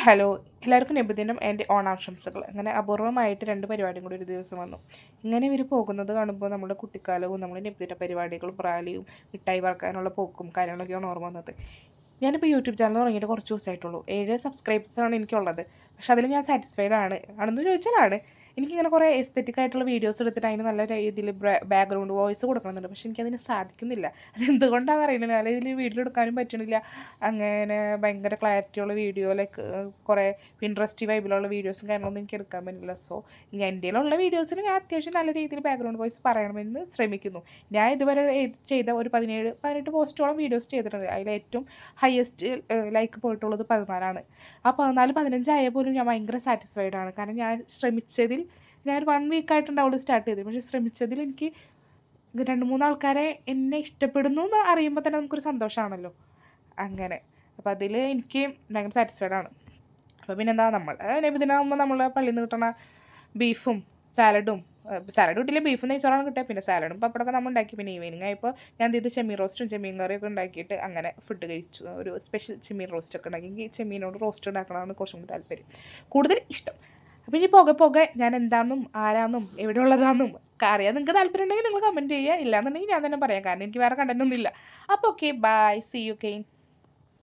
Hello, എല്ലാവർക്കും നബിദിനം എൻ്റെ ഓണാശംസകൾ. അങ്ങനെ അപൂർവമായിട്ട് 2 പരിപാടിയും കൂടി ഒരു ദിവസം വന്നു. ഇങ്ങനെ ഇവർ പോകുന്നത് കാണുമ്പോൾ നമ്മുടെ കുട്ടിക്കാലവും നമ്മുടെ നബിദിന പരിപാടികളും റാലിയും മിഠായി പറക്കാനുള്ള പോക്കും കാര്യങ്ങളൊക്കെയാണ് ഓർമ്മ വന്നത്. ഞാനിപ്പോൾ യൂട്യൂബ് ചാനൽ തുടങ്ങിയിട്ട് കുറച്ച് ദിവസമായിട്ടുള്ളൂ. 7 സബ്സ്ക്രൈബേഴ്സാണ് എനിക്കുള്ളത്. പക്ഷെ അതിൽ ഞാൻ സാറ്റിസ്ഫൈഡ് ആണെന്ന് ചോദിച്ചാലാണ്. എനിക്കിങ്ങനെ കുറേ എസ്തെറ്റിക് ആയിട്ടുള്ള വീഡിയോസ് എടുത്തിട്ട് അതിന് നല്ല രീതിയിൽ ബാക്ക്ഗ്രൗണ്ട് വോയിസ് കൊടുക്കണമെന്നുണ്ട്. പക്ഷെ എനിക്കതിന് സാധിക്കുന്നില്ല. അതെന്തുകൊണ്ടാണെന്ന് അറിയണില്ല. നല്ല രീതിയിൽ വീഡിയോ എടുക്കാനും പറ്റണില്ല. അങ്ങനെ ഭയങ്കര ക്ലാരിറ്റിയുള്ള വീഡിയോ ലൈക്ക് കുറേ ഇൻട്രസ്റ്റി വൈബിലുള്ള വീഡിയോസും കാര്യങ്ങളൊന്നും എനിക്ക് എടുക്കാൻ പറ്റില്ല. സോ എൻ്റെയിലുള്ള വീഡിയോസിൽ ഞാൻ അത്യാവശ്യം നല്ല രീതിയിൽ ബാക്ക്ഗ്രൗണ്ട് വോയിസ് പറയണമെന്ന് ശ്രമിക്കുന്നു. ഞാൻ ഇതുവരെ ചെയ്ത ഒരു 17-18 പോസ്റ്റോളം വീഡിയോസ് ചെയ്തിട്ടുണ്ട്. അതിൽ ഏറ്റവും ഹയസ്റ്റ് ലൈക്ക് പോയിട്ടുള്ളത് 14ആണ്. ആ 14-15 ആയാൽ പോലും ഞാൻ ഭയങ്കര സാറ്റിസ്ഫൈഡ് ആണ്. കാരണം ഞാൻ ശ്രമിച്ചതിൽ ഞാൻ 1 വീക്കായിട്ടുണ്ടാവുള്ളൂ സ്റ്റാർട്ട് ചെയ്തത്. പക്ഷേ ശ്രമിച്ചതിൽ എനിക്ക് 2-3 ആൾക്കാരെ എന്നെ ഇഷ്ടപ്പെടുന്നു എന്ന് അറിയുമ്പോൾ തന്നെ നമുക്കൊരു സന്തോഷമാണല്ലോ. അങ്ങനെ അപ്പോൾ അതിൽ എനിക്ക് ഭയങ്കര സാറ്റിസ്ഫൈഡ് ആണ്. അപ്പോൾ പിന്നെന്താ, നമ്മൾ നബിദിനാകുമ്പോൾ നമ്മൾ പള്ളിയിൽ നിന്ന് കിട്ടണ ബീഫും സാലഡും, സാലഡ് കിട്ടില്ല ബീഫും നെയ്ച്ചോറാണ് കിട്ടുക. പിന്നെ സാലഡും പപ്പടമൊക്കെ നമ്മൾ ഉണ്ടാക്കി. പിന്നെ ഈവനിങ് ആയപ്പോൾ ഞാൻ എന്ത് ചെയ്തു, ചെമ്മീൻ റോസ്റ്റും ചെമ്മീൻ കറിയൊക്കെ ഉണ്ടാക്കിയിട്ട് അങ്ങനെ ഫുഡ് കഴിച്ചു. ഒരു സ്പെഷ്യൽ ചെമ്മീൻ റോസ്റ്റൊക്കെ ഉണ്ടാക്കി. എനിക്ക് ചെമ്മീനോട് റോസ്റ്റ് ഉണ്ടാക്കണമെന്ന് കുറച്ചും കൂടി താല്പര്യം, കൂടുതൽ ഇഷ്ടം. അപ്പോൾ ഇനി പോകെ ഞാൻ എന്താണെന്നും ആരാന്നും എവിടെ ഉള്ളതാണെന്നും അറിയാൻ നിങ്ങൾക്ക് താല്പര്യം ഉണ്ടെങ്കിൽ നിങ്ങൾ കമൻറ്റ് ചെയ്യുക. ഇല്ലാന്നുണ്ടെങ്കിൽ ഞാൻ തന്നെ പറയാം. കാരണം എനിക്ക് വേറെ കണ്ടൻറ്റൊന്നും ഇല്ല. അപ്പോൾ okay, bye, see you cane.